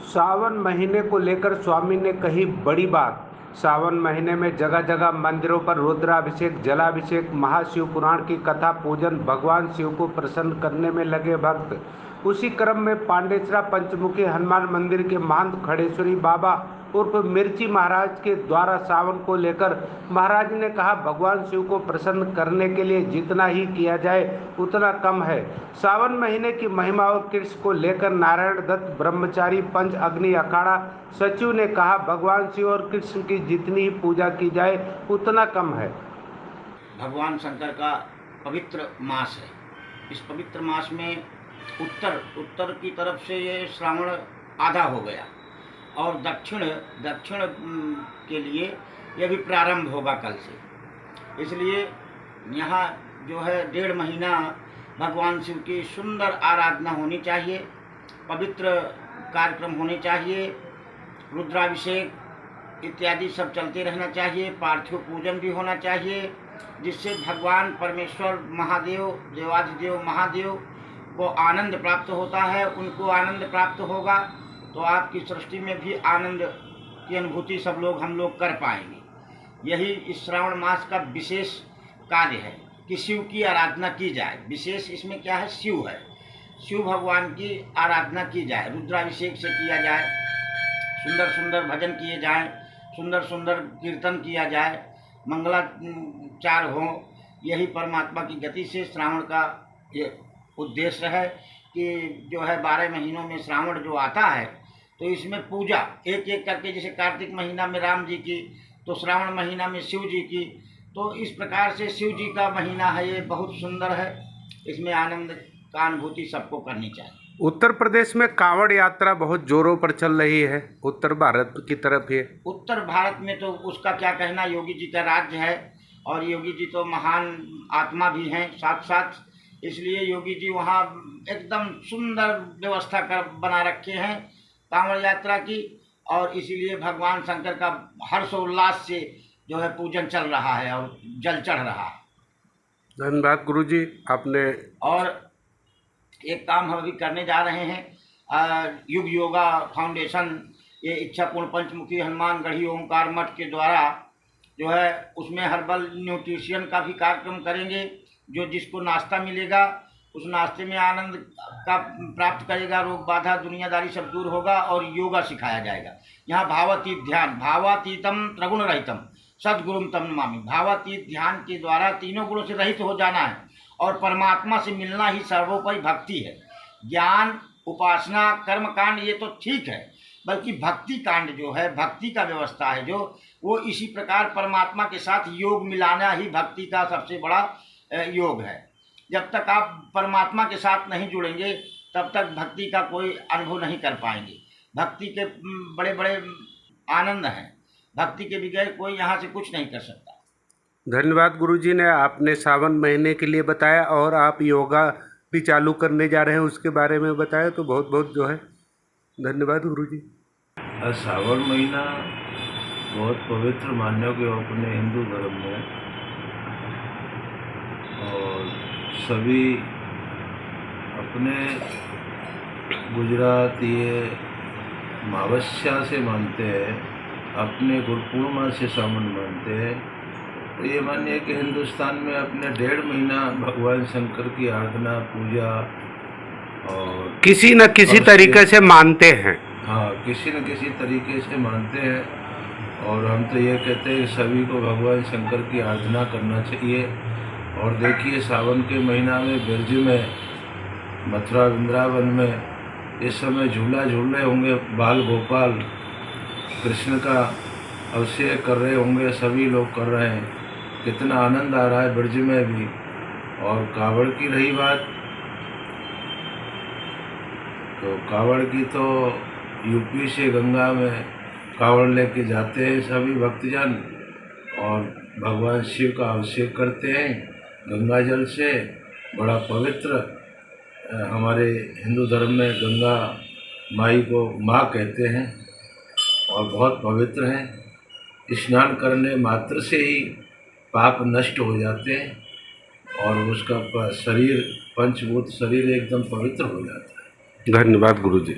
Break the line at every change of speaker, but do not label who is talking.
सावन महीने को लेकर स्वामी ने कही बड़ी बात। सावन महीने में जगह जगह मंदिरों पर रुद्राभिषेक, जलाभिषेक, महाशिव पुराण की कथा, पूजन, भगवान शिव को प्रसन्न करने में लगे भक्त। उसी क्रम में पांडेसरा पंचमुखी हनुमान मंदिर के महंत खड़ेश्वरी बाबा उर्फ मिर्ची महाराज के द्वारा सावन को लेकर महाराज ने कहा, भगवान शिव को प्रसन्न करने के लिए जितना ही किया जाए उतना कम है। सावन महीने की महिमा और कृष्ण को लेकर नारायण दत्त ब्रह्मचारी पंच अग्नि अखाड़ा सचिव ने कहा, भगवान शिव और कृष्ण की जितनी ही पूजा की जाए उतना कम है।
भगवान शंकर का पवित्र मास है। इस पवित्र मास में उत्तर की तरफ से ये श्रावण आधा हो गया और दक्षिण के लिए यह भी प्रारंभ होगा कल से। इसलिए यहाँ जो है 1.5 महीना भगवान शिव की सुंदर आराधना होनी चाहिए, पवित्र कार्यक्रम होने चाहिए, रुद्राभिषेक इत्यादि सब चलते रहना चाहिए, पार्थिव पूजन भी होना चाहिए, जिससे भगवान परमेश्वर महादेव, देवाधिदेव महादेव को आनंद प्राप्त होता है। उनको आनंद प्राप्त होगा तो आपकी सृष्टि में भी आनंद की अनुभूति हम लोग कर पाएंगे। यही इस श्रावण मास का विशेष कार्य है कि शिव की आराधना की जाए। विशेष इसमें क्या है, शिव है, शिव भगवान की आराधना की जाए, रुद्राभिषेक से किया जाए, सुंदर सुंदर भजन किए जाएं, सुंदर सुंदर कीर्तन किया जाए, मंगलाचार हो। यही परमात्मा की गति से श्रावण का ये उद्देश्य है कि जो है 12 महीनों में श्रावण जो आता है तो इसमें पूजा एक एक करके, जैसे कार्तिक महीना में राम जी की, तो श्रावण महीना में शिव जी की, तो इस प्रकार से शिव जी का महीना है, ये बहुत सुंदर है। इसमें आनंद का अनुभूति सबको करनी चाहिए।
उत्तर प्रदेश में कांवड़ यात्रा बहुत जोरों पर चल रही है, उत्तर भारत की तरफ है।
उत्तर भारत में तो उसका क्या कहना, योगी जी का राज्य है और योगी जी तो महान आत्मा भी हैं साथ साथ। इसलिए योगी जी वहाँ एकदम सुंदर व्यवस्था बना रखे हैं कांवड़ यात्रा की, और इसीलिए भगवान शंकर का हर्षोल्लास से जो है पूजन चल रहा है और जल चढ़ रहा है।
धन्यवाद गुरुजी। आपने
और एक काम हम अभी करने जा रहे हैं, युग योगा फाउंडेशन, ये इच्छापूर्ण पंचमुखी हनुमान गढ़ी ओंकार मठ के द्वारा जो है उसमें हर्बल न्यूट्रिशन का भी कार्यक्रम करेंगे। जो जिसको नाश्ता मिलेगा उस नाश्ते में आनंद का प्राप्त करेगा, रोग बाधा दुनियादारी सब दूर होगा और योगा सिखाया जाएगा। यहाँ भावातीत ध्यान, भावातीतम त्रिगुण रहितम सद्गुरुम तम नमामि। भावातीत ध्यान के द्वारा तीनों गुणों से रहित हो जाना है और परमात्मा से मिलना ही सर्वोपरि भक्ति है। ज्ञान, उपासना, कर्म कांड ये तो ठीक है, बल्कि भक्ति कांड जो है, भक्ति का व्यवस्था है जो, वो इसी प्रकार परमात्मा के साथ योग मिलाना ही भक्ति का सबसे बड़ा योग है। जब तक आप परमात्मा के साथ नहीं जुड़ेंगे तब तक भक्ति का कोई अनुभव नहीं कर पाएंगे। भक्ति के बड़े बड़े आनंद हैं, भक्ति के बगैर कोई यहाँ से कुछ नहीं कर सकता।
धन्यवाद गुरुजी ने, आपने सावन महीने के लिए बताया और आप योगा भी चालू करने जा रहे हैं उसके बारे में बताया, तो बहुत बहुत जो है धन्यवाद गुरुजी।
सावन महीना बहुत पवित्र मान्य गया अपने हिंदू धर्म में, और सभी अपने गुजरात ये अमावस्या से मानते हैं, अपने गुरु पूर्णिमा से सावन मानते हैं। तो ये मानिए कि हिंदुस्तान में अपने 1.5 महीना भगवान शंकर की आराधना, पूजा और
किसी न किसी तरीके से मानते हैं।
हाँ, किसी न किसी तरीके से मानते हैं। और हम तो ये कहते हैं कि सभी को भगवान शंकर की आराधना करना चाहिए। और देखिए सावन के महीना में ब्रज में, मथुरा वृंदावन में इस समय झूला झूल रहे होंगे बाल गोपाल, कृष्ण का अभिषेक कर रहे होंगे, सभी लोग कर रहे हैं, कितना आनंद आ रहा है ब्रज में भी। और कांवड़ की रही बात, तो कांवड़ की तो यूपी से गंगा में कांवड़ लेके जाते हैं सभी भक्तजन और भगवान शिव का अभिषेक करते हैं गंगा जल से। बड़ा पवित्र, हमारे हिंदू धर्म में गंगा माई को माँ कहते हैं और बहुत पवित्र हैं। स्नान करने मात्र से ही पाप नष्ट हो जाते हैं और उसका शरीर, पंचभूत शरीर एकदम पवित्र हो जाता है।
धन्यवाद गुरुजी।